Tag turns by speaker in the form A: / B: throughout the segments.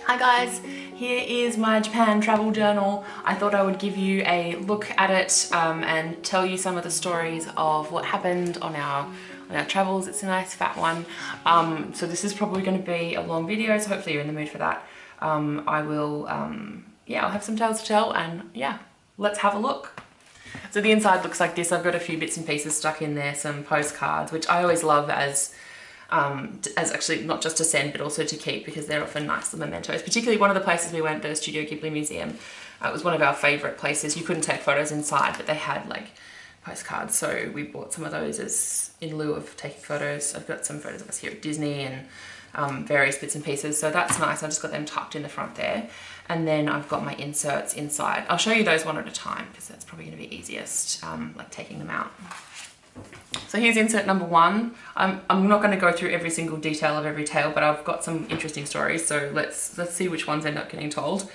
A: Hi guys, here is my Japan travel journal. I thought I would give you a look at it and tell you some of the stories of what happened on our travels. It's a nice fat one. So this is probably going to be a long video, so hopefully you're in the mood for that. I'll have some tales to tell, and yeah, let's have a look. So the inside looks like this. I've got a few bits and pieces stuck in there, some postcards, which I always love as actually not just to send but also to keep, because they're often nice little mementos. Particularly one of the places we went, the Studio Ghibli Museum, it was one of our favourite places. You couldn't take photos inside, but they had like postcards, so we bought some of those as in lieu of taking photos. I've got some photos of us here at Disney and various bits and pieces, so that's nice. I've just got them tucked in the front there, and then I've got my inserts inside. I'll show you those one at a time because that's probably going to be easiest, like taking them out. So here's insert number one. I'm not going to go through every single detail of every tale, but I've got some interesting stories, so let's see which ones end up getting told.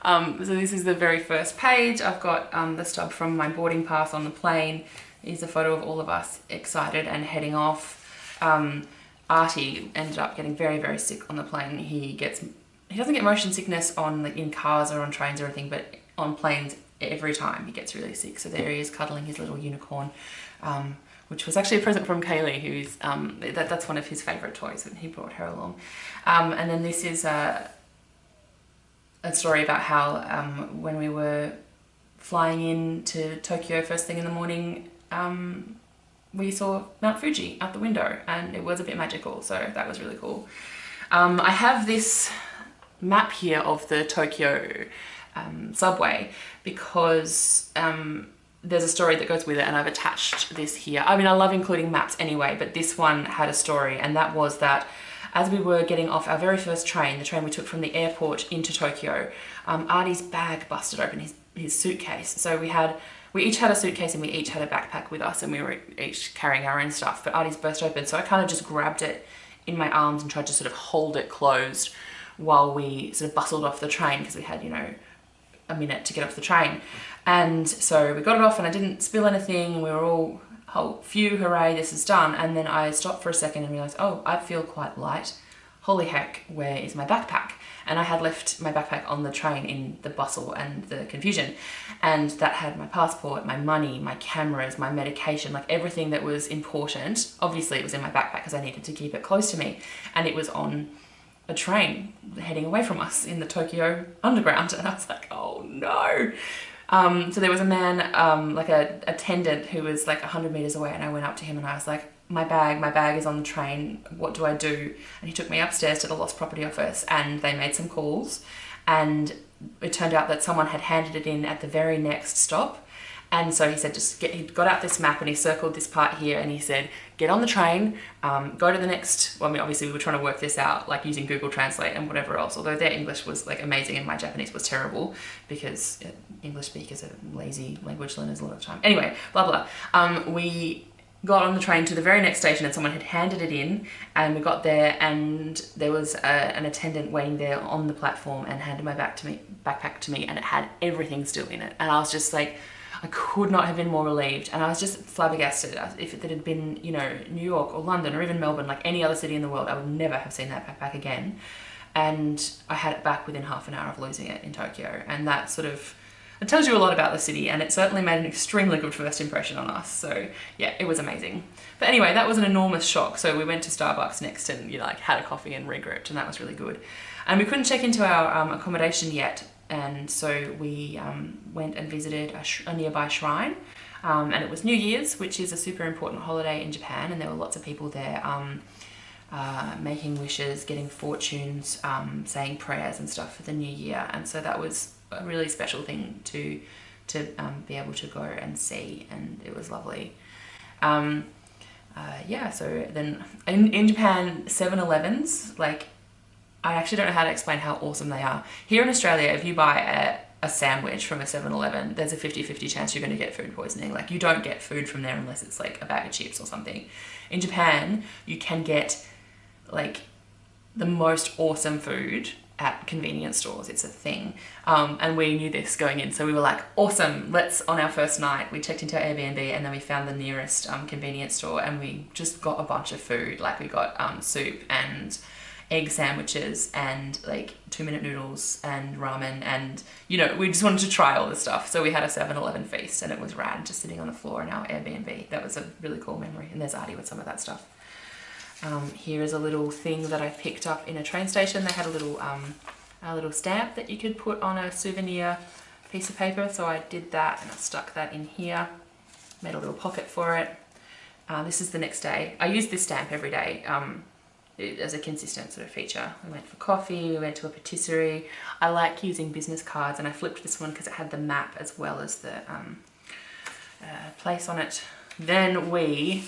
A: So this is the very first page. I've got the stub from my boarding pass on the plane. Here's a photo of all of us excited and heading off. Artie ended up getting very, very sick on the plane. He doesn't get motion sickness in cars or on trains or anything, but on planes every time he gets really sick. So there he is cuddling his little unicorn, which was actually a present from Kaylee, who's that's one of his favourite toys, and he brought her along. And then this is a story about how when we were flying in to Tokyo first thing in the morning, we saw Mount Fuji out the window, and it was a bit magical, so that was really cool. I have this map here of the Tokyo subway because there's a story that goes with it, and I've attached this here. I mean, I love including maps anyway, but this one had a story, and that was that as we were getting off our very first train, the train we took from the airport into Tokyo, Artie's bag busted open, his suitcase. So we each had a suitcase and we each had a backpack with us, and we were each carrying our own stuff, but Artie's burst open. So I kind of just grabbed it in my arms and tried to sort of hold it closed while we sort of bustled off the train, because we had, you know, a minute to get off the train. And so we got it off and I didn't spill anything, and we were all, oh, phew, hooray, this is done. And then I stopped for a second and realised, oh, I feel quite light. Holy heck, where is my backpack? And I had left my backpack on the train in the bustle and the confusion. And that had my passport, my money, my cameras, my medication, like everything that was important. Obviously it was in my backpack because I needed to keep it close to me. And it was on a train heading away from us in the Tokyo underground. And I was like, oh no. So there was a man, like a attendant, who was like 100 meters away, and I went up to him and I was like, my bag is on the train, what do I do? And he took me upstairs to the lost property office, and they made some calls, and it turned out that someone had handed it in at the very next stop. And so he said, he got out this map and he circled this part here, and he said, get on the train, go to the next, well, I mean, obviously we were trying to work this out, like using Google Translate and whatever else, although their English was like amazing and my Japanese was terrible, because English speakers are lazy language learners a lot of the time. Anyway, blah, blah. We got on the train to the very next station, and someone had handed it in, and we got there and there was an attendant waiting there on the platform and handed my backpack to me, and it had everything still in it. And I was just like, I could not have been more relieved, and I was just flabbergasted. If it had been, you know, New York or London or even Melbourne, like any other city in the world, I would never have seen that backpack again. And I had it back within half an hour of losing it in Tokyo, and that sort of, it tells you a lot about the city, and it certainly made an extremely good first impression on us. So yeah, it was amazing. But anyway, that was an enormous shock. So we went to Starbucks next and, you know, like had a coffee and regrouped, and that was really good. And we couldn't check into our accommodation yet. And so we went and visited a nearby shrine, and it was New Year's, which is a super important holiday in Japan, and there were lots of people there making wishes, getting fortunes, saying prayers and stuff for the new year. And so that was a really special thing to be able to go and see, and it was lovely. Yeah, so then in Japan, 7-Elevens, like, I actually don't know how to explain how awesome they are. Here in Australia, if you buy a sandwich from a 7-Eleven, there's a 50-50 chance you're going to get food poisoning. Like, you don't get food from there unless it's like a bag of chips or something. In Japan, you can get like the most awesome food at convenience stores. It's a thing. And we knew this going in. So we were like, awesome, on our first night, we checked into our Airbnb, and then we found the nearest convenience store, and we just got a bunch of food. Like, we got soup and egg sandwiches and like 2-minute noodles and ramen, and you know, we just wanted to try all this stuff. So we had a 7-Eleven feast and it was rad, just sitting on the floor in our Airbnb. That was a really cool memory, and there's Artie with some of that stuff. Here is a little thing that I picked up in a train station. They had a little stamp that you could put on a souvenir piece of paper, so I did that and I stuck that in here, made a little pocket for it. This is the next day. I use this stamp every day as a consistent sort of feature. We went for coffee, we went to a patisserie. I like using business cards, and I flipped this one because it had the map as well as the place on it. Then we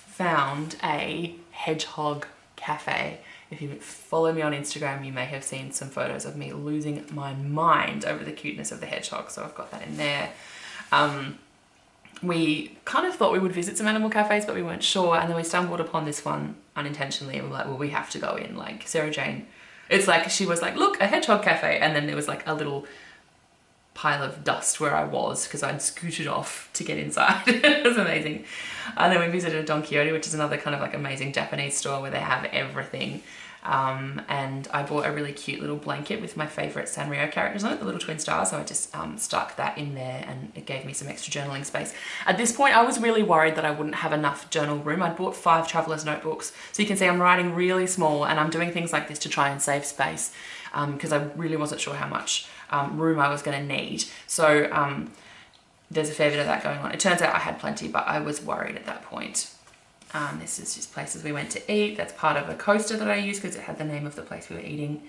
A: found a Hedgehog Cafe. If you follow me on Instagram, you may have seen some photos of me losing my mind over the cuteness of the hedgehog, so I've got that in there. We kind of thought we would visit some animal cafes, but we weren't sure, and then we stumbled upon this one unintentionally, and we were like, well, we have to go in. Like, Sarah Jane, it's like, she was like, look, a hedgehog cafe, and then there was like a little pile of dust where I was because I'd scooted off to get inside. It was amazing. And then we visited a Don Quixote, which is another kind of like amazing Japanese store where they have everything. And I bought a really cute little blanket with my favourite Sanrio characters on it, the little twin stars, so I just stuck that in there, and it gave me some extra journaling space. At this point I was really worried that I wouldn't have enough journal room. I'd bought 5 traveller's notebooks, so you can see I'm writing really small, and I'm doing things like this to try and save space because I really wasn't sure how much room I was going to need. So there's a fair bit of that going on. It turns out I had plenty, but I was worried at that point. This is just places we went to eat. That's part of a coaster that I used because it had the name of the place we were eating.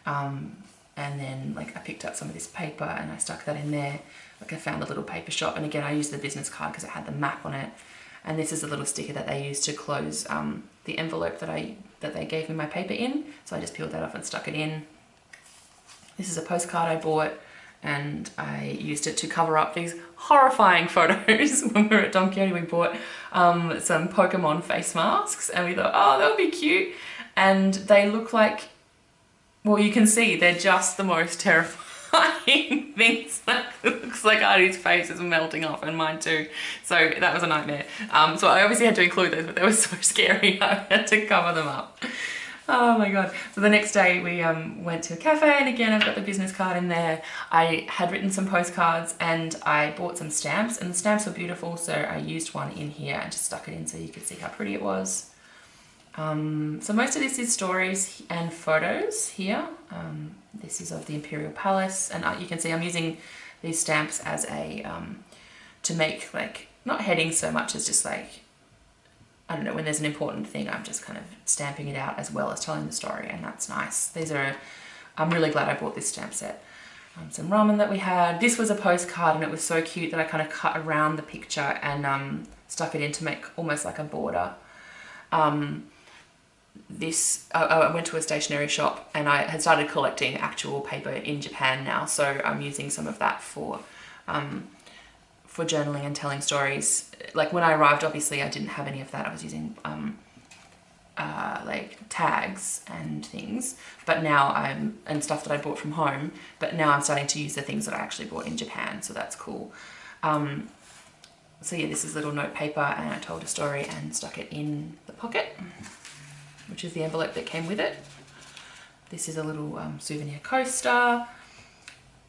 A: And then like I picked up some of this paper and I stuck that in there. Like I found a little paper shop, and again I used the business card because it had the map on it. And this is a little sticker that they used to close the envelope that they gave me my paper in. So I just peeled that off and stuck it in. This is a postcard I bought, and I used it to cover up these horrifying photos. When we were at Don Quixote, we bought some Pokemon face masks, and we thought, oh, that would be cute. And they look like, well, you can see they're just the most terrifying things. It looks like Artie's face is melting off, and mine too. So that was a nightmare. So I obviously had to include those, but they were so scary I had to cover them up. Oh my god. So the next day we went to a cafe, and again I've got the business card in there. I had written some postcards and I bought some stamps, and the stamps were beautiful, so I used one in here and just stuck it in so you could see how pretty it was. So most of this is stories and photos here. This is of the Imperial Palace, and you can see I'm using these stamps as a to make like not headings so much as just like, I don't know, when there's an important thing, I'm just kind of stamping it out as well as telling the story, and that's nice. These are, I'm really glad I bought this stamp set. Some ramen that we had. This was a postcard, and it was so cute that I kind of cut around the picture and stuck it in to make almost like a border. I went to a stationery shop, and I had started collecting actual paper in Japan now, so I'm using some of that for journaling and telling stories. Like when I arrived, obviously I didn't have any of that. I was using like tags and things, but now and stuff that I bought from home, but now I'm starting to use the things that I actually bought in Japan, so that's cool. So yeah, this is little note paper, and I told a story and stuck it in the pocket, which is the envelope that came with it. This is a little souvenir coaster.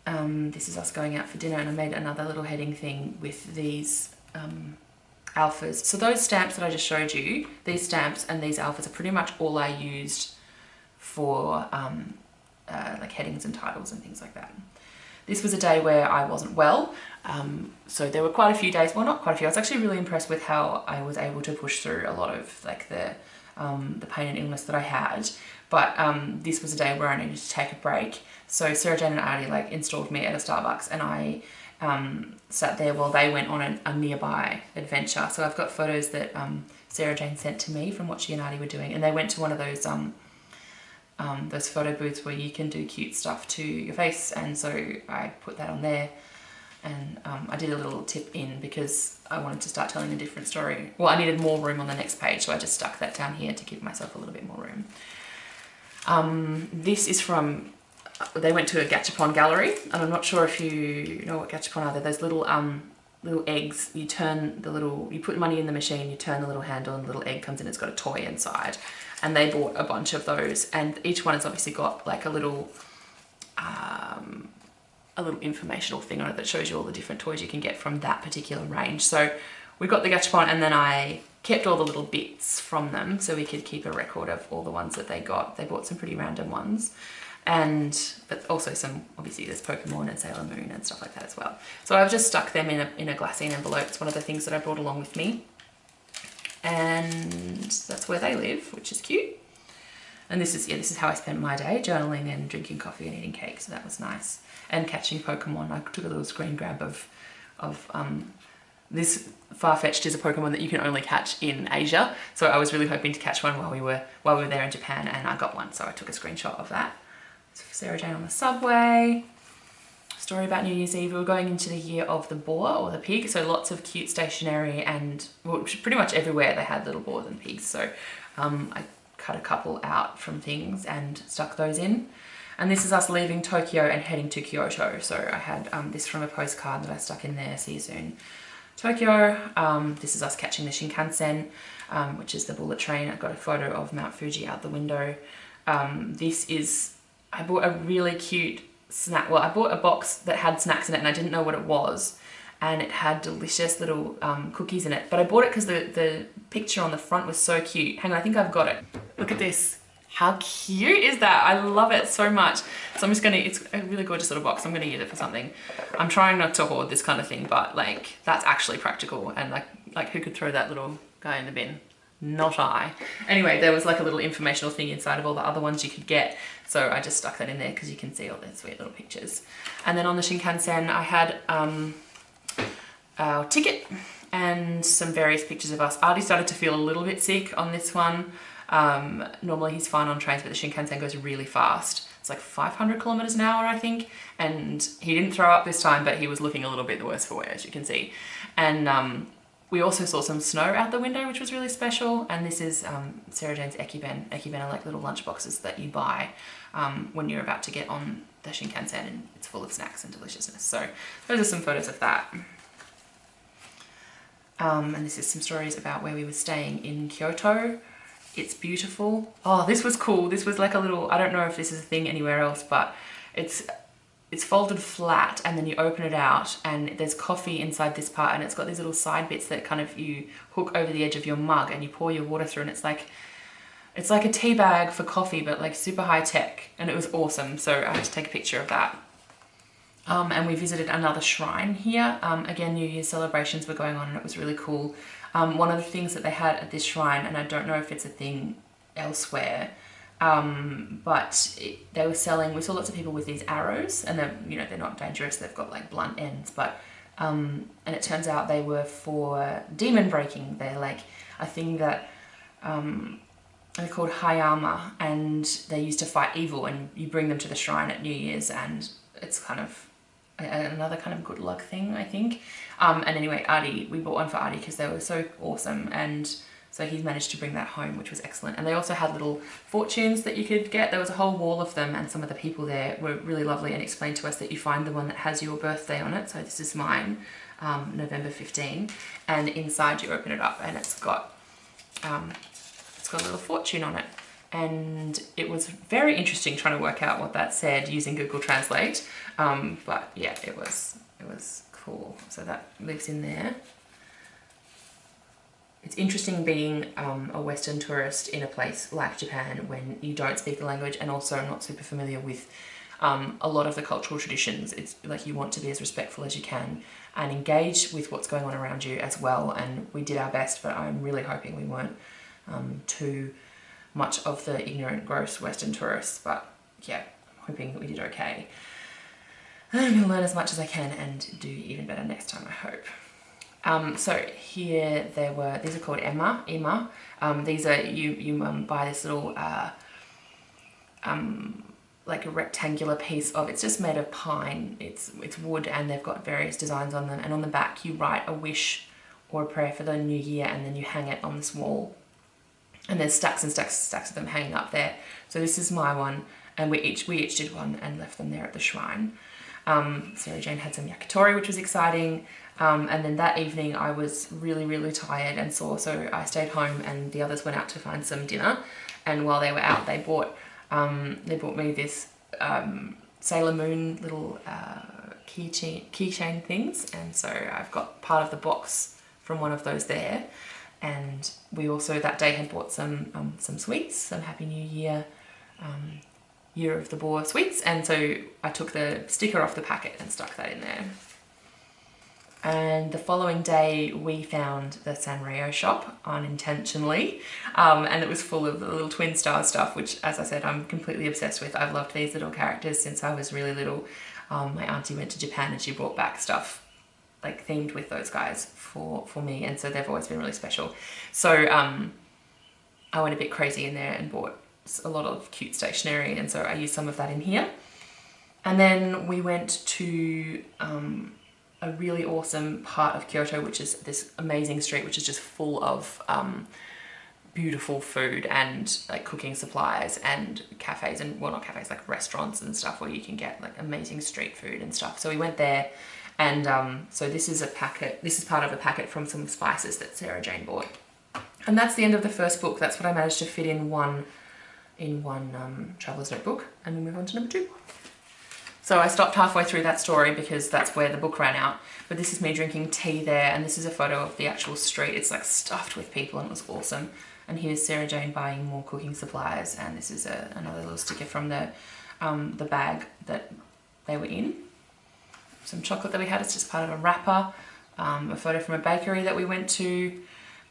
A: This is us going out for dinner, and I made another little heading thing with these alphas. So those stamps that I just showed you, these stamps and these alphas are pretty much all I used for like headings and titles and things like that. This was a day where I wasn't well, so there were quite a few days, well not quite a few, I was actually really impressed with how I was able to push through a lot of like the pain and illness that I had. But this was a day where I needed to take a break. So Sarah Jane and Artie like installed me at a Starbucks, and I sat there while they went on a nearby adventure. So I've got photos that Sarah Jane sent to me from what she and Artie were doing, and they went to one of those photo booths where you can do cute stuff to your face, and so I put that on there. And I did a little tip in because I wanted to start telling a different story. Well, I needed more room on the next page, so I just stuck that down here to give myself a little bit more room. This is from, they went to a Gachapon gallery, and I'm not sure if you know what Gachapon are. They're those little little eggs. You put money in the machine, you turn the little handle and the little egg comes in, it's got a toy inside. And they bought a bunch of those, and each one has obviously got like a little informational thing on it that shows you all the different toys you can get from that particular range. So we got the gachapon, and then I kept all the little bits from them so we could keep a record of all the ones that they got. They bought some pretty random ones, but also some, obviously there's Pokemon and Sailor Moon and stuff like that as well. So I've just stuck them in a glassine envelope. It's one of the things that I brought along with me, and that's where they live, which is cute. And this is how I spent my day, journaling and drinking coffee and eating cake, so that was nice. And catching Pokemon. I took a little screen grab of this Farfetch'd is a Pokemon that you can only catch in Asia. So I was really hoping to catch one while we were there in Japan, and I got one, so I took a screenshot of that. So Sarah Jane on the subway. Story about New Year's Eve. We were going into the year of the boar or the pig, so lots of cute stationery, and well, pretty much everywhere they had little boars and pigs. So I cut a couple out from things and stuck those in. And this is us leaving Tokyo and heading to Kyoto. So I had this from a postcard that I stuck in there. See you soon, Tokyo. This is us catching the Shinkansen, which is the bullet train. I've got a photo of Mount Fuji out the window. I bought a really cute snack. Well, I bought a box that had snacks in it and I didn't know what it was. And it had delicious little cookies in it. But I bought it because the picture on the front was so cute. Hang on, I think I've got it. Look at this. How cute is that? I love it so much. So I'm just gonna, it's a really gorgeous little box. I'm gonna use it for something. I'm trying not to hoard this kind of thing, but like that's actually practical. And like who could throw that little guy in the bin? Not I. Anyway, there was like a little informational thing inside of all the other ones you could get. So I just stuck that in there because you can see all the sweet little pictures. And then on the Shinkansen, I had our ticket and some various pictures of us. Artie started to feel a little bit sick on this one. Normally he's fine on trains, but the Shinkansen goes really fast. It's like 500 kilometers an hour, I think. And he didn't throw up this time, but he was looking a little bit the worse for wear, as you can see. And we also saw some snow out the window, which was really special. And this is Sarah Jane's Ekiben. Ekiben are like little lunch boxes that you buy when you're about to get on the Shinkansen, and it's full of snacks and deliciousness. So those are some photos of that. And this is some stories about where we were staying in Kyoto. It's beautiful. Oh, this was cool. This was like a little, I don't know if this is a thing anywhere else, but it's folded flat and then you open it out and there's coffee inside this part, and it's got these little side bits that kind of you hook over the edge of your mug and you pour your water through, and it's like a tea bag for coffee, but like super high tech, and it was awesome. So I had to take a picture of that. And we visited another shrine here. Again, New Year's celebrations were going on and it was really cool. One of the things that they had at this shrine, and I don't know if it's a thing elsewhere, but they were selling, we saw lots of people with these arrows, and they're not dangerous, they've got like blunt ends, but, and it turns out they were for demon breaking. They're like a thing that, they're called Hayama, and they used to fight evil, and you bring them to the shrine at New Year's, and it's kind of another kind of good luck thing, I think. And anyway, we bought one for Artie because they were so awesome, and so he's managed to bring that home, which was excellent. And they also had little fortunes that you could get. There was a whole wall of them, and some of the people there were really lovely and explained to us that you find the one that has your birthday on it. So this is mine, November 15, and inside you open it up and it's got a little fortune on it. And it was very interesting trying to work out what that said using Google Translate. But yeah, it was cool. So that lives in there. It's interesting being a Western tourist in a place like Japan when you don't speak the language and also not super familiar with a lot of the cultural traditions. It's like you want to be as respectful as you can and engage with what's going on around you as well. And we did our best, but I'm really hoping we weren't too much of the ignorant, gross Western tourists. But yeah, I'm hoping that we did okay. I'm going to learn as much as I can and do even better next time, I hope. So here these are called Emma. These are, you buy this little, like a rectangular piece of, it's just made of pine, it's wood, and they've got various designs on them. And on the back you write a wish or a prayer for the new year, and then you hang it on this wall. And there's stacks and stacks and stacks of them hanging up there. So this is my one, and we each did one and left them there at the shrine. Sarah Jane had some yakitori, which was exciting. And then that evening I was really, really tired and sore, so I stayed home and the others went out to find some dinner. And while they were out, they bought me this Sailor Moon little keychain things, and so I've got part of the box from one of those there. And we also that day had bought some sweets, some Happy New Year, Year of the Boar sweets, and so I took the sticker off the packet and stuck that in there. And the following day we found the Sanrio shop unintentionally, and it was full of the little Twin Stars stuff, which, as I said, I'm completely obsessed with. I've loved these little characters since I was really little. My auntie went to Japan and she brought back stuff like themed with those guys for me, and so they've always been really special. So I went a bit crazy in there and bought a lot of cute stationery, and so I used some of that in here. And then we went to a really awesome part of Kyoto, which is this amazing street which is just full of beautiful food and like cooking supplies and cafes, and well, not cafes, like restaurants and stuff where you can get like amazing street food and stuff. So we went there, and so this is part of a packet from some spices that Sarah Jane bought. And that's the end of the first book. That's what I managed to fit in one traveler's notebook, and we move on to number 2. So I stopped halfway through that story because that's where the book ran out. But this is me drinking tea there, and this is a photo of the actual street. It's like stuffed with people, and it was awesome. And here's Sarah Jane buying more cooking supplies, and this is another little sticker from the bag that they were in. Some chocolate that we had, it's just part of a wrapper. A photo from a bakery that we went to.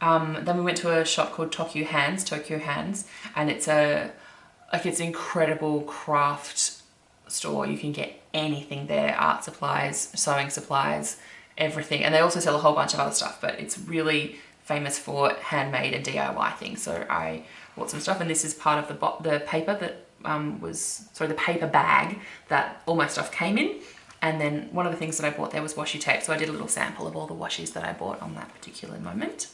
A: Then we went to a shop called Tokyo Hands, and it's an incredible craft store. You can get anything there, art supplies, sewing supplies, everything. And they also sell a whole bunch of other stuff, but it's really famous for handmade and DIY things. So I bought some stuff, and this is part of the paper that the paper bag that all my stuff came in. And then one of the things that I bought there was washi tape. So I did a little sample of all the washies that I bought on that particular moment.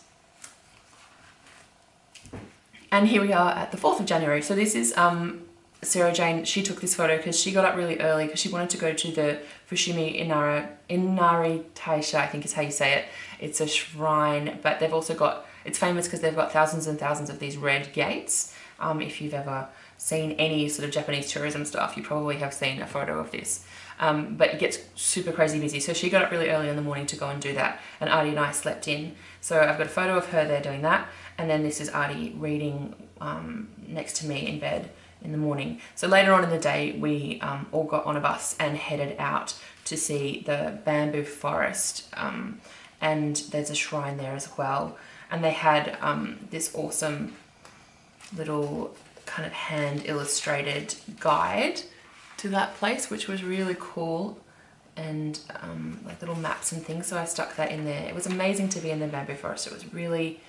A: And here we are at the 4th of January. So this is Sarah Jane. She took this photo because she got up really early because she wanted to go to the Fushimi Inari Taisha, I think is how you say it. It's a shrine, but they've also got, it's famous because they've got thousands and thousands of these red gates. If you've ever seen any sort of Japanese tourism stuff, you probably have seen a photo of this. But it gets super crazy busy. So she got up really early in the morning to go and do that. And Artie and I slept in. So I've got a photo of her there doing that. And then this is Artie reading next to me in bed in the morning. So later on in the day, we all got on a bus and headed out to see the bamboo forest. And there's a shrine there as well. And they had this awesome little kind of hand illustrated guide to that place, which was really cool, and like little maps and things. So I stuck that in there. It was amazing to be in the bamboo forest. It was really,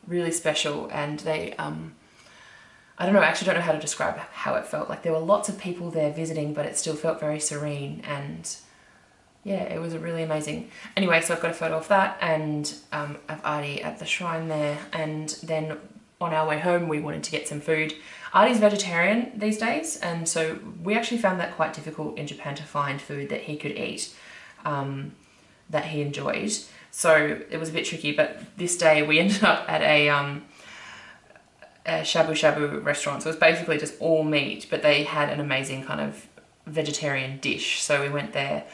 A: really special. And they, I don't know, I actually don't know how to describe how it felt. Like there were lots of people there visiting, but it still felt very serene, and yeah, it was really amazing. Anyway, so I've got a photo of that and of Artie at the shrine there. And then on our way home, we wanted to get some food. Artie's vegetarian these days, and so we actually found that quite difficult in Japan to find food that he could eat, that he enjoyed. So it was a bit tricky, but this day we ended up at a shabu shabu restaurant. So it was basically just all meat, but they had an amazing kind of vegetarian dish. So we went there,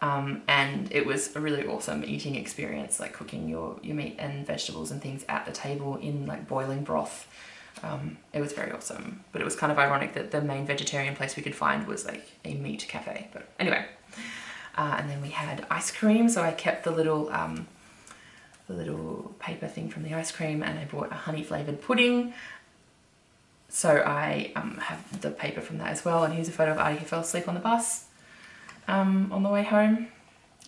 A: and it was a really awesome eating experience, like cooking your meat and vegetables and things at the table in like boiling broth. It was very awesome, but it was kind of ironic that the main vegetarian place we could find was like a meat cafe. But anyway, and then we had ice cream. So I kept the little paper thing from the ice cream, and I bought a honey flavored pudding. So I have the paper from that as well. And here's a photo of Artie who fell asleep on the bus on the way home.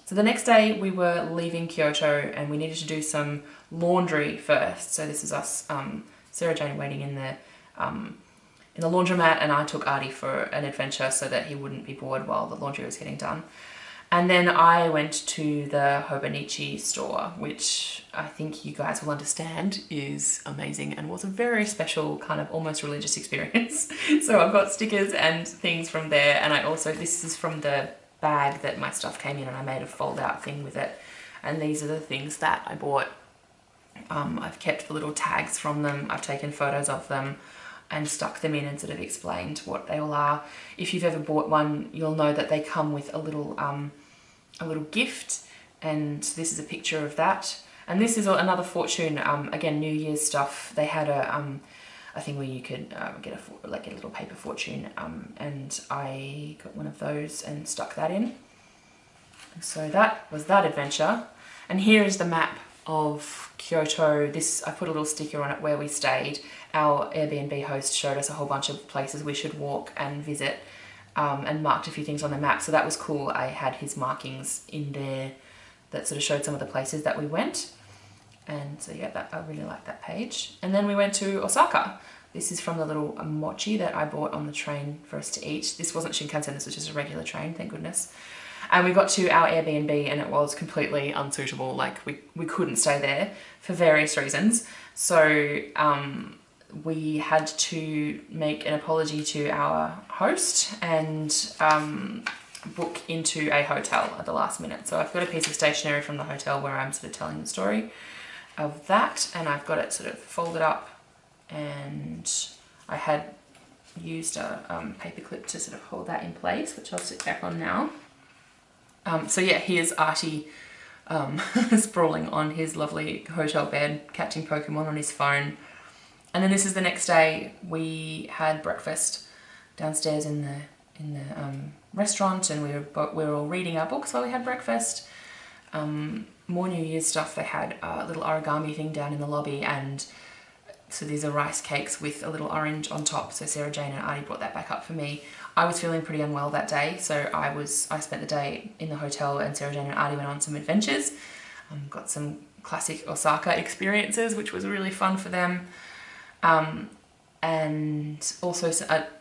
A: So the next day we were leaving Kyoto, and we needed to do some laundry first. So this is us, Sarah Jane waiting in the laundromat, and I took Artie for an adventure so that he wouldn't be bored while the laundry was getting done. And then I went to the Hobonichi store, which I think you guys will understand is amazing and was a very special kind of almost religious experience. So I've got stickers and things from there, and I also, this is from the bag that my stuff came in, and I made a fold out thing with it. And these are the things that I bought. I've kept the little tags from them, I've taken photos of them and stuck them in and sort of explained what they all are. If you've ever bought one, you'll know that they come with a little gift, and this is a picture of that. And this is another fortune, again, New Year's stuff. They had a thing where you could get a little paper fortune, and I got one of those and stuck that in. So that was that adventure. And here is the map of Kyoto. This, I put a little sticker on it where we stayed. Our Airbnb host showed us a whole bunch of places we should walk and visit, and marked a few things on the map, so that was cool. I had his markings in there that sort of showed some of the places that we went. And so yeah, I really like that page. And then we went to Osaka. This is from the little mochi that I bought on the train for us to eat. This wasn't Shinkansen, this was just a regular train, thank goodness. And we got to our Airbnb and it was completely unsuitable. Like we couldn't stay there for various reasons. So we had to make an apology to our host and book into a hotel at the last minute. So I've got a piece of stationery from the hotel where I'm sort of telling the story of that, and I've got it sort of folded up, and I had used a paper clip to sort of hold that in place, which I'll sit back on now. So yeah, here's Artie sprawling on his lovely hotel bed, catching Pokemon on his phone. And then this is the next day. We had breakfast downstairs in the restaurant, and we were all reading our books while we had breakfast. More New Year's stuff. They had a little origami thing down in the lobby, and so these are rice cakes with a little orange on top. So Sarah Jane and Artie brought that back up for me. I was feeling pretty unwell that day, so I spent the day in the hotel, and Sarah Jane and Artie went on some adventures. Got some classic Osaka experiences, which was really fun for them. And also,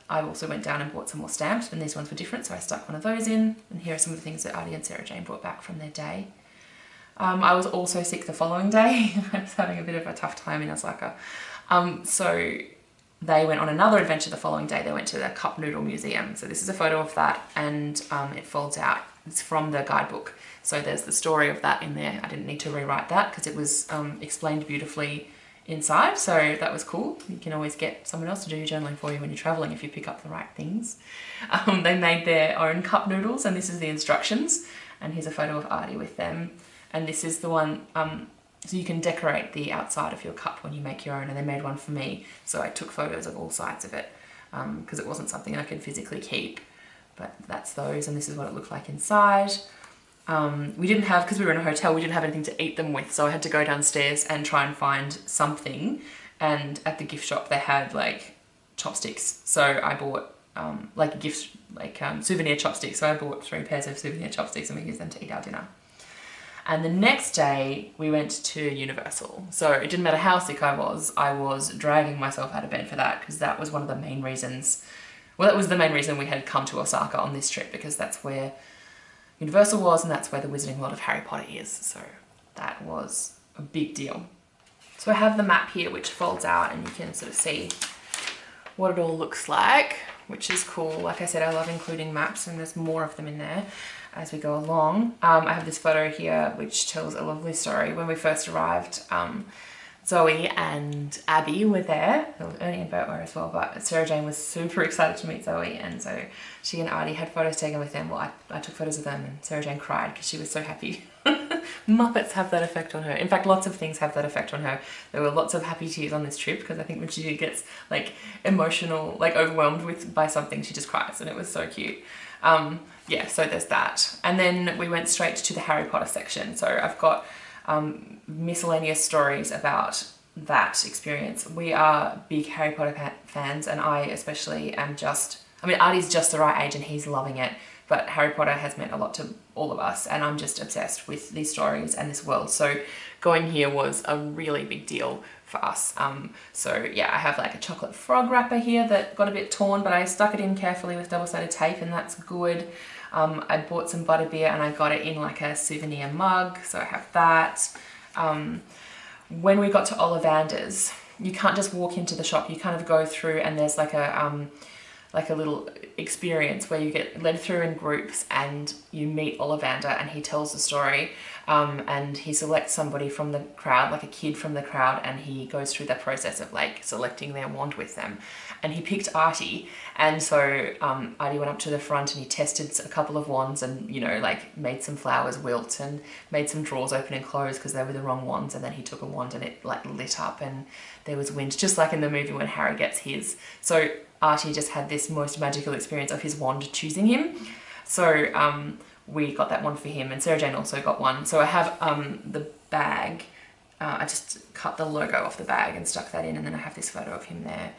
A: I also went down and bought some more stamps, and these ones were different, so I stuck one of those in. And here are some of the things that Artie and Sarah Jane brought back from their day. I was also sick the following day. I was having a bit of a tough time in Osaka. So they went on another adventure the following day. They went to the Cup Noodle Museum. So this is a photo of that, and it folds out. It's from the guidebook. So there's the story of that in there. I didn't need to rewrite that because it was explained beautifully inside, so that was cool. You can always get someone else to do your journaling for you when you're traveling if you pick up the right things. They made their own cup noodles, and this is the instructions, and here's a photo of Artie with them. And this is the one, so you can decorate the outside of your cup when you make your own, and they made one for me, so I took photos of all sides of it because it wasn't something I could physically keep. But that's those, and this is what it looked like inside. We didn't have, because we were in a hotel, we didn't have anything to eat them with, so I had to go downstairs and try and find something. And at the gift shop they had like chopsticks, so I bought souvenir chopsticks. So I bought 3 pairs of souvenir chopsticks, and we used them to eat our dinner. And the next day we went to Universal. So it didn't matter how sick I was dragging myself out of bed for that, because that was one of the main reasons. Well, that was the main reason we had come to Osaka on this trip, because that's where Universal was, and that's where the Wizarding World of Harry Potter is. So that was a big deal. So I have the map here, which folds out, and you can sort of see what it all looks like, which is cool. Like I said, I love including maps, and there's more of them in there as we go along. I have this photo here which tells a lovely story. When we first arrived, Zoe and Abby were there. Ernie and Bert were as well, but Sarah Jane was super excited to meet Zoe, and so she and Artie had photos taken with them. Well, I took photos of them, and Sarah Jane cried because she was so happy. Muppets have that effect on her. In fact, lots of things have that effect on her. There were lots of happy tears on this trip, because I think when she gets like emotional, like overwhelmed by something, she just cries, and it was so cute. Yeah, so there's that. And then we went straight to the Harry Potter section. So I've got miscellaneous stories about that experience. We are big Harry Potter fans, and I especially am Artie's just the right age and he's loving it, but Harry Potter has meant a lot to all of us, and I'm just obsessed with these stories and this world. So going here was a really big deal for us. So yeah, I have like a chocolate frog wrapper here that got a bit torn, but I stuck it in carefully with double-sided tape, and that's good. I bought some butterbeer, and I got it in like a souvenir mug, so I have that. When we got to Ollivander's, you can't just walk into the shop, you kind of go through, and there's like a like a little experience where you get led through in groups and you meet Ollivander and he tells the story, and he selects somebody from the crowd, like a kid from the crowd, and he goes through that process of like selecting their wand with them. And he picked Artie, and so Artie went up to the front and he tested a couple of wands and, you know, like made some flowers wilt and made some drawers open and close because they were the wrong wands, and then he took a wand and it like lit up and there was wind, just like in the movie when Harry gets his. So Artie just had this most magical experience of his wand choosing him. So we got that one for him, and Sarah Jane also got one. So I have the bag. I just cut the logo off the bag and stuck that in, and then I have this photo of him there.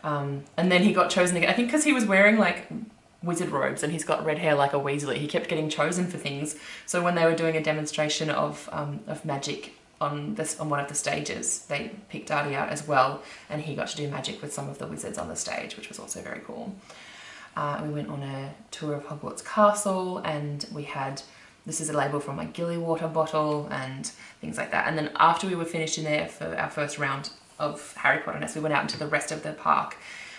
A: And then he got chosen again, I think because he was wearing like wizard robes and he's got red hair like a Weasley. He kept getting chosen for things. So when they were doing a demonstration of magic on one of the stages, they picked Artie out as well, and he got to do magic with some of the wizards on the stage, which was also very cool. We went on a tour of Hogwarts Castle, and we had, this is a label from my Gilly water bottle and things like that. And then after we were finished in there for our first round of Harry Potter-ness, we went out into the rest of the park,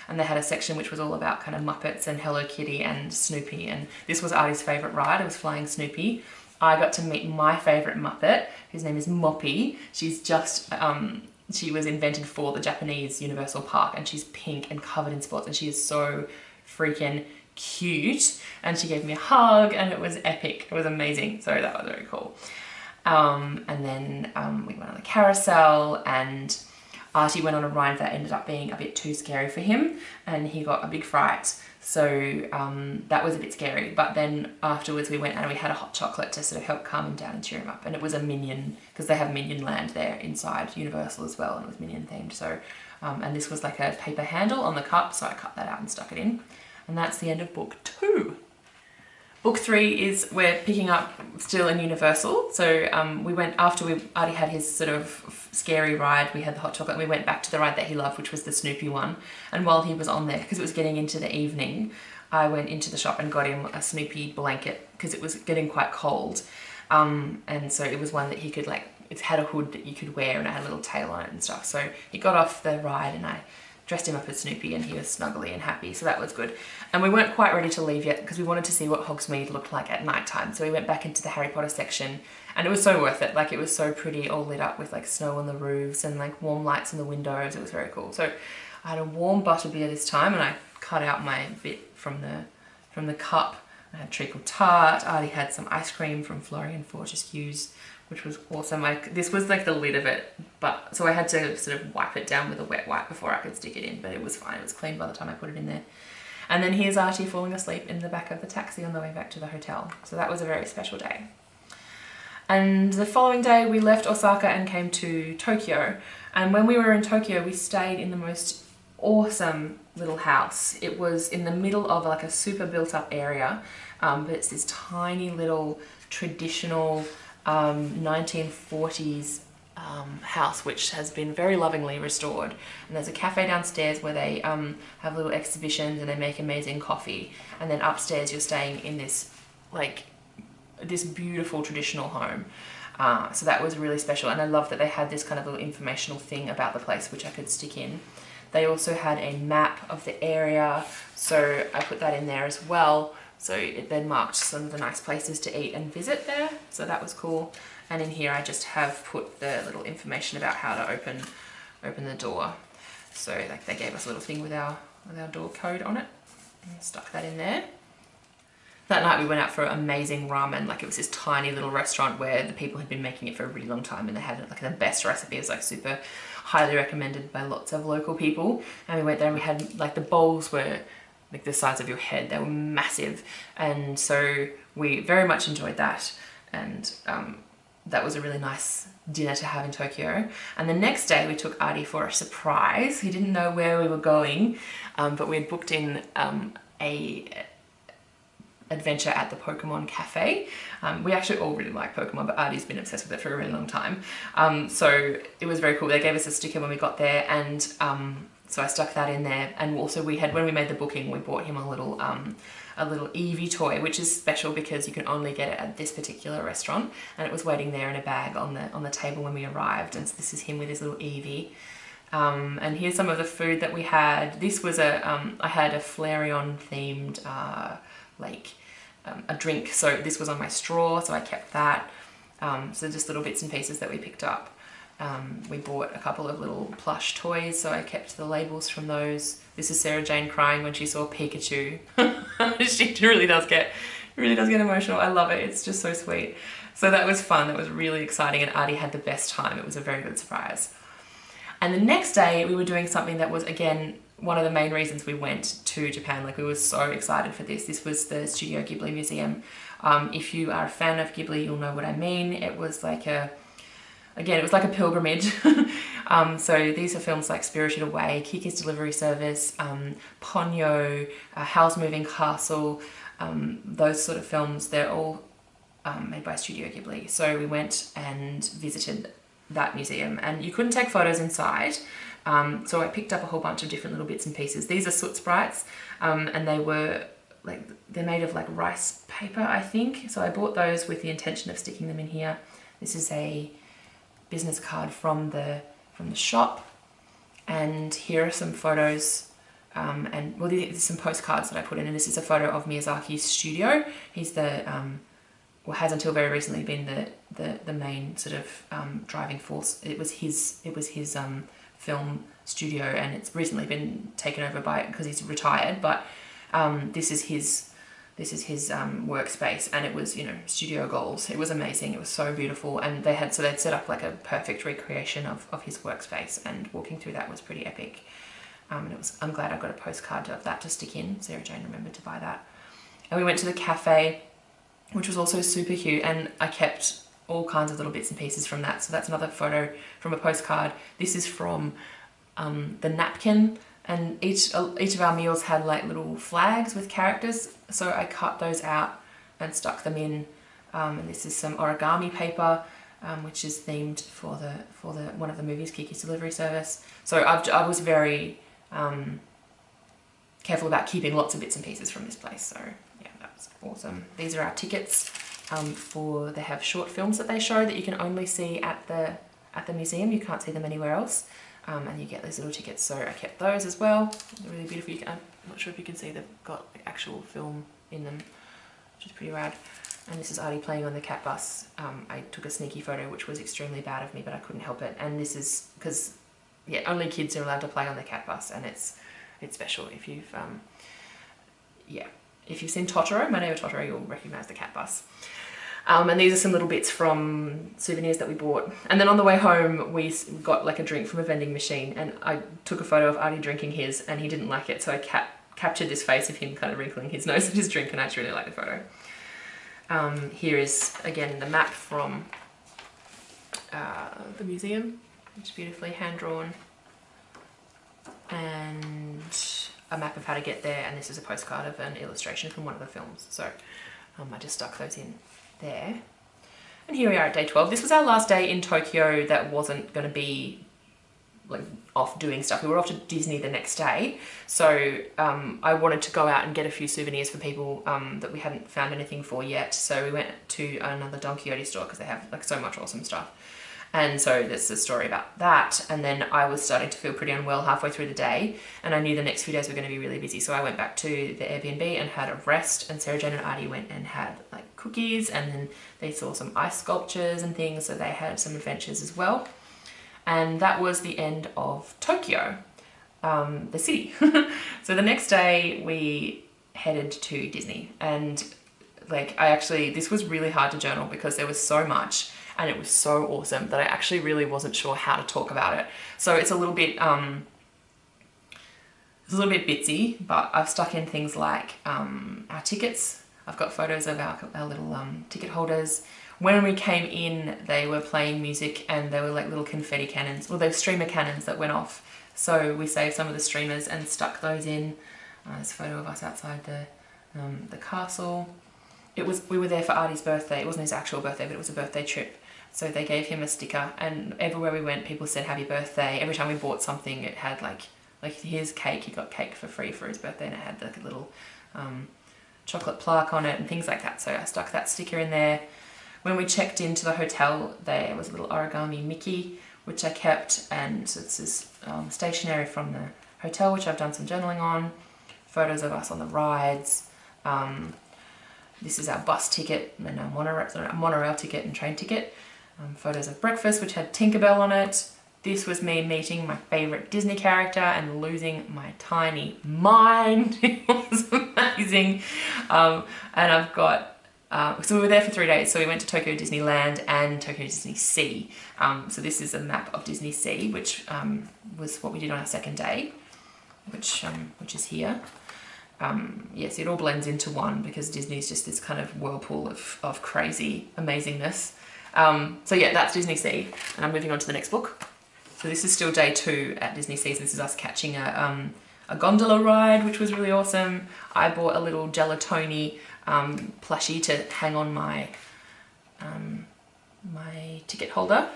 A: and they had a section which was all about kind of Muppets and Hello Kitty and Snoopy, and this was Artie's favourite ride. It was Flying Snoopy. I got to meet my favourite Muppet, whose name is Moppy. She's just, she was invented for the Japanese Universal Park, and she's pink and covered in spots, and she is so freaking cute. And she gave me a hug, and it was epic. It was amazing. So that was very cool. And then we went on the carousel, and Artie went on a ride that ended up being a bit too scary for him, and he got a big fright. So that was a bit scary, but then afterwards we went and we had a hot chocolate to sort of help calm him down and cheer him up. And it was a Minion, because they have Minion Land there inside Universal as well, and it was Minion themed. So, and this was like a paper handle on the cup, so I cut that out and stuck it in. And that's the end of book 2. Book 3 is, we're picking up still in Universal. So we went, after we already had his sort of scary ride, we had the hot chocolate, and we went back to the ride that he loved, which was the Snoopy one. And while he was on there, because it was getting into the evening, I went into the shop and got him a Snoopy blanket because it was getting quite cold. And so it was one that he could like, it had a hood that you could wear and it had a little tail on it and stuff. So he got off the ride and I dressed him up as Snoopy, and he was snuggly and happy, so that was good. And we weren't quite ready to leave yet because we wanted to see what Hogsmeade looked like at night time. So we went back into the Harry Potter section, and it was so worth it. Like, it was so pretty, all lit up with like snow on the roofs and like warm lights in the windows. It was very cool. So I had a warm butterbeer this time, and I cut out my bit from the cup. I had treacle tart. I already had some ice cream from Florian Fortescue's, which was awesome. Like, this was like the lid of it, but so I had to sort of wipe it down with a wet wipe before I could stick it in, but it was fine. It was clean by the time I put it in there. And then here's Archie falling asleep in the back of the taxi on the way back to the hotel. So that was a very special day. And the following day we left Osaka and came to Tokyo. And when we were in Tokyo, we stayed in the most awesome little house. It was in the middle of like a super built up area, but it's this tiny little traditional 1940s house, which has been very lovingly restored. And there's a cafe downstairs where they have little exhibitions and they make amazing coffee. And then upstairs you're staying in this like this beautiful traditional home. So that was really special, and I love that they had this kind of little informational thing about the place which I could stick in. They also had a map of the area, so I put that in there as well. So it then marked some of the nice places to eat and visit there. So that was cool. And in here I just have put the little information about how to open the door. So like they gave us a little thing with our door code on it. And stuck that in there. That night we went out for amazing ramen. Like, it was this tiny little restaurant where the people had been making it for a really long time, and they had like the best recipe. It was like super highly recommended by lots of local people. And we went there and we had like the bowls were like the size of your head. They were massive, and so we very much enjoyed that. And that was a really nice dinner to have in Tokyo. And the next day we took Artie for a surprise. He didn't know where we were going, but we had booked in a adventure at the Pokémon Cafe. We actually all really like Pokemon, but Artie's been obsessed with it for a really long time. So it was very cool. They gave us a sticker when we got there, and so I stuck that in there. And also we had, when we made the booking, we bought him a little Eevee toy, which is special because you can only get it at this particular restaurant, and it was waiting there in a bag on the table when we arrived. And so this is him with his little Eevee. And here's some of the food that we had. This was I had a Flareon themed a drink, so this was on my straw, so I kept that. So just little bits and pieces that we picked up. We bought a couple of little plush toys, so I kept the labels from those. This is Sarah Jane crying when she saw Pikachu. She really does get emotional. I love it. It's just so sweet. So that was fun. That was really exciting, and Artie had the best time. It was a very good surprise. And the next day we were doing something that was, again, one of the main reasons we went to Japan. Like, we were so excited for this. This was the Studio Ghibli Museum. If you are a fan of Ghibli, you'll know what I mean. It was like it was like a pilgrimage. So these are films like Spirited Away, Kiki's Delivery Service, Ponyo, Howl's Moving Castle, those sort of films. They're all made by Studio Ghibli. So we went and visited that museum, and you couldn't take photos inside. So I picked up a whole bunch of different little bits and pieces. These are soot sprites, and they're made of like rice paper, I think. So I bought those with the intention of sticking them in here. This is a business card from the shop, and here are some photos. These are some postcards that I put in, and this is a photo of Miyazaki's studio. He's has until very recently been the main sort of driving force. It was his film studio, and it's recently been taken over by, because he's retired, but this is his workspace, and it was, studio goals. It was amazing. It was so beautiful, and they'd set up like a perfect recreation of his workspace, and walking through that was pretty epic. And I'm glad I got a postcard of that to stick in. Sarah Jane remembered to buy that. And we went to the cafe, which was also super cute, and I kept all kinds of little bits and pieces from that. So that's another photo from a postcard. This is from the napkin, and each of our meals had like little flags with characters, so I cut those out and stuck them in. And this is some origami paper, which is themed for the one of the movies, Kiki's Delivery Service. So I was very careful about keeping lots of bits and pieces from this place. So yeah, that was awesome. These are our tickets. They have short films that they show that you can only see at the museum. You can't see them anywhere else, and you get these little tickets. So I kept those as well. They're really beautiful. I'm not sure if you can see, they've got like actual film in them, which is pretty rad. And this is Artie playing on the cat bus. I took a sneaky photo, which was extremely bad of me, but I couldn't help it. And this is because, yeah, only kids are allowed to play on the cat bus, and it's special. If you've if you've seen Totoro, My Neighbor Totoro, you'll recognise the cat bus. And these are some little bits from souvenirs that we bought. And then on the way home, we got like a drink from a vending machine, and I took a photo of Artie drinking his, and he didn't like it, so I captured this face of him kind of wrinkling his nose at his drink, and I actually really like the photo. Here is, again, the map from the museum, which is beautifully hand-drawn, and a map of how to get there, and this is a postcard of an illustration from one of the films. So I just stuck those in there. And here we are at day 12. This was our last day in Tokyo that wasn't going to be like off doing stuff. We were off to Disney the next day, so I wanted to go out and get a few souvenirs for people that we hadn't found anything for yet. So we went to another Don Quixote store because they have like so much awesome stuff. And so there's a story about that. And then I was starting to feel pretty unwell halfway through the day, and I knew the next few days were going to be really busy. So I went back to the Airbnb and had a rest, and Sarah Jane and Artie went and had like cookies, and then they saw some ice sculptures and things, so they had some adventures as well. And that was the end of Tokyo, the city. So the next day we headed to Disney, and like this was really hard to journal because there was so much, and it was so awesome that I actually really wasn't sure how to talk about it. So it's a little bit bitsy, but I've stuck in things like our tickets. I've got photos of our little ticket holders. When we came in, they were playing music, and they were like little confetti cannons. Well, they were streamer cannons that went off. So we saved some of the streamers and stuck those in. There's a photo of us outside the castle. We were there for Artie's birthday. It wasn't his actual birthday, but it was a birthday trip. So they gave him a sticker, and everywhere we went, people said happy birthday. Every time we bought something, it had like here's cake. He got cake for free for his birthday, and it had like a little chocolate plaque on it and things like that. So I stuck that sticker in there. When we checked into the hotel, there was a little origami Mickey which I kept, and so this is stationery from the hotel, which I've done some journaling on, photos of us on the rides. This is our bus ticket and our monorail ticket and train ticket. Photos of breakfast, which had Tinkerbell on it. This was me meeting my favourite Disney character and losing my tiny mind. It was amazing. And I've got, so we were there for 3 days. So we went to Tokyo Disneyland and Tokyo Disney Sea. So this is a map of Disney Sea, which was what we did on our second day, which is here. Yes, it all blends into one because Disney's just this kind of whirlpool of crazy amazingness. So yeah, that's Disney Sea, and I'm moving on to the next book. So this is still day 2 at Disney Sea. This is us catching a gondola ride, which was really awesome. I bought a little gelatoni plushie to hang on my my ticket holder.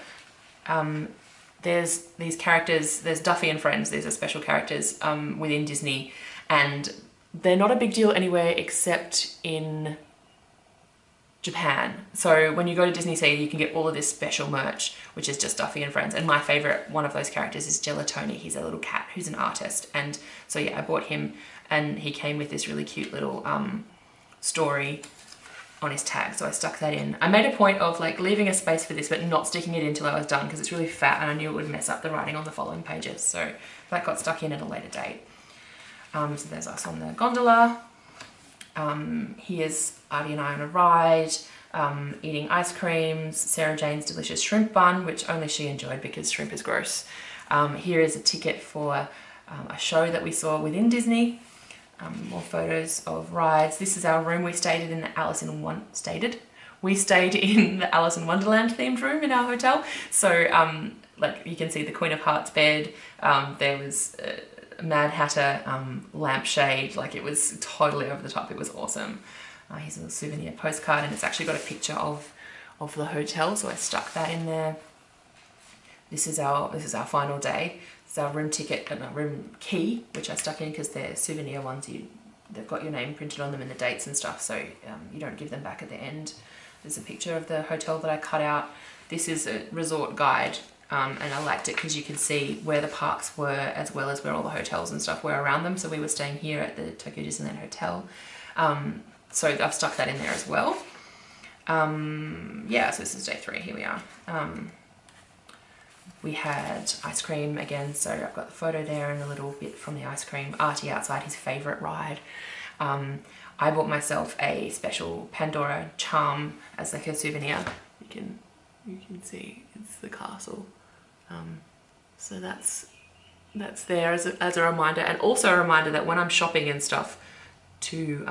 A: There's these characters, there's Duffy and Friends, these are special characters within Disney, and they're not a big deal anywhere except in Japan. So when you go to Disney Sea, you can get all of this special merch, which is just Duffy and Friends. And my favorite one of those characters is Gelatoni. He's a little cat who's an artist. And so yeah, I bought him, and he came with this really cute little story on his tag. So I stuck that in. I made a point of like leaving a space for this, but not sticking it in till I was done because it's really fat and I knew it would mess up the writing on the following pages. So that got stuck in at a later date. So there's us on the gondola. Here's Artie and I on a ride, eating ice creams, Sarah Jane's delicious shrimp bun, which only she enjoyed because shrimp is gross. Here is a ticket for a show that we saw within Disney. More photos of rides. This is our room. We stayed in the Alice in Wonderland themed room in our hotel. So like you can see the Queen of Hearts bed. There was Mad Hatter lampshade. Like it was totally over the top. It was awesome. Here's a little souvenir postcard, and it's actually got a picture of the hotel, so I stuck that in there. This is our final day. It's our room ticket and our room key, which I stuck in because they're souvenir ones. They've got your name printed on them and the dates and stuff, so you don't give them back at the end. There's a picture of the hotel that I cut out. This is a resort guide. And I liked it because you could see where the parks were as well as where all the hotels and stuff were around them. So we were staying here at the Tokyo Disneyland Hotel. So I've stuck that in there as well. Yeah, so this is day 3, here we are. We had ice cream again, so I've got the photo there and a little bit from the ice cream. Artie outside his favourite ride. I bought myself a special Pandora charm as like a souvenir. You can see it's the castle. So that's there as a reminder, and also a reminder that when I'm shopping and stuff to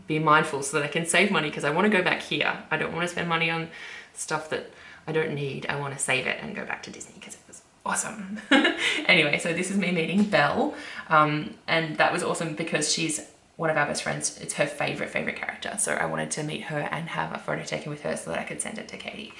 A: be mindful so that I can save money, because I want to go back here. I don't want to spend money on stuff that I don't need. I want to save it and go back to Disney because it was awesome. Anyway, so this is me meeting Belle, and that was awesome because she's one of our best friends. It's her favorite character, so I wanted to meet her and have a photo taken with her so that I could send it to Katie.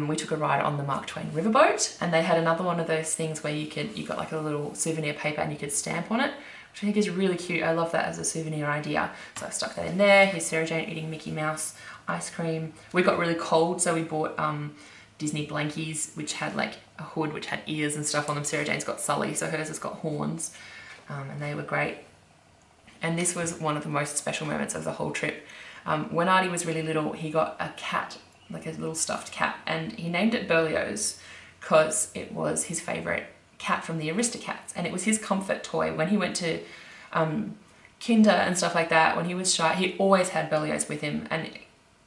A: We took a ride on the Mark Twain riverboat, and they had another one of those things where you got like a little souvenir paper and you could stamp on it, which I think is really cute. I love that as a souvenir idea. So I stuck that in there. Here's Sarah Jane eating Mickey Mouse ice cream. We got really cold, so we bought Disney blankies, which had like a hood, which had ears and stuff on them. Sarah Jane's got Sully, so hers has got horns, and they were great. And this was one of the most special moments of the whole trip. When Artie was really little, he got a cat, like a little stuffed cat, and he named it Berlioz because it was his favourite cat from the Aristocats, and it was his comfort toy. When he went to kinder and stuff like that, when he was shy, he always had Berlioz with him, and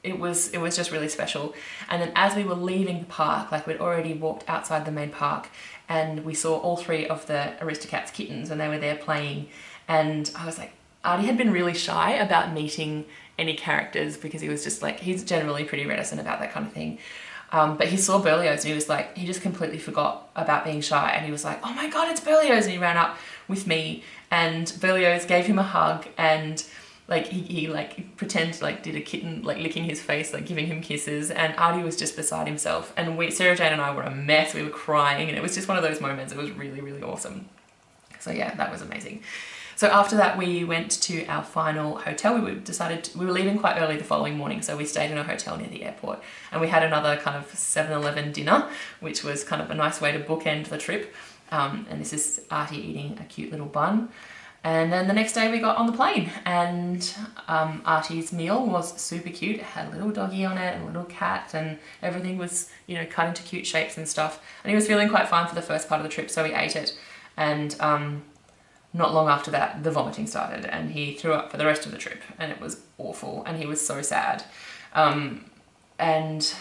A: it was just really special. And then as we were leaving the park, like we'd already walked outside the main park, and we saw all 3 of the Aristocats kittens when they were there playing, and I was like, Artie had been really shy about meeting any characters because he was just like, he's generally pretty reticent about that kind of thing. But he saw Berlioz and he was like, he just completely forgot about being shy, and he was like, oh my God, it's Berlioz. And he ran up with me, and Berlioz gave him a hug, and like he like pretended like did a kitten, like licking his face, like giving him kisses, and Artie was just beside himself. And Sarah Jane and I were a mess. We were crying, and it was just one of those moments. It was really, really awesome. So yeah, that was amazing. So after that, we went to our final hotel. We were leaving quite early the following morning, so we stayed in a hotel near the airport, and we had another kind of 7-Eleven dinner, which was kind of a nice way to bookend the trip. And this is Artie eating a cute little bun. And then the next day we got on the plane, and Artie's meal was super cute. It had a little doggy on it and a little cat, and everything was, you know, cut into cute shapes and stuff. And he was feeling quite fine for the first part of the trip, so we ate it. And not long after that, the vomiting started, and he threw up for the rest of the trip, and it was awful, and he was so sad. And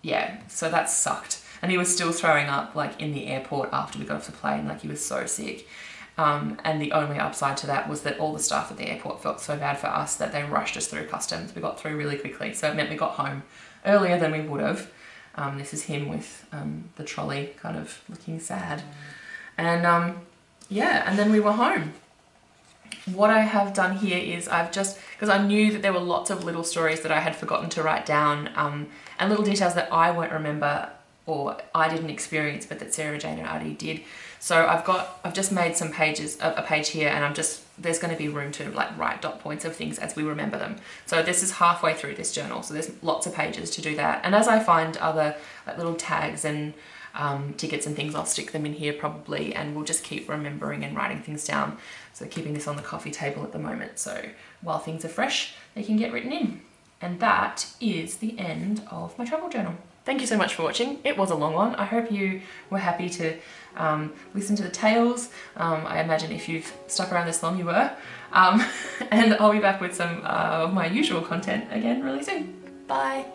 A: yeah, so that sucked. And he was still throwing up like in the airport after we got off the plane, like he was so sick. And the only upside to that was that all the staff at the airport felt so bad for us that they rushed us through customs. We got through really quickly, so it meant we got home earlier than we would have. This is him with the trolley kind of looking sad. And yeah, and then we were home. What I have done here is I've just, because I knew that there were lots of little stories that I had forgotten to write down, and little details that I won't remember or I didn't experience, but that Sarah Jane and Artie did. So I've just made some pages, a page here, and there's going to be room to like write dot points of things as we remember them. So this is halfway through this journal, so there's lots of pages to do that. And as I find other like little tags and tickets and things, I'll stick them in here probably, and we'll just keep remembering and writing things down. So keeping this on the coffee table at the moment, so while things are fresh, they can get written in. And that is the end of my travel journal. Thank you so much for watching. It was a long one. I hope you were happy to listen to the tales. I imagine if you've stuck around this long, you were. And I'll be back with some of my usual content again really soon. Bye.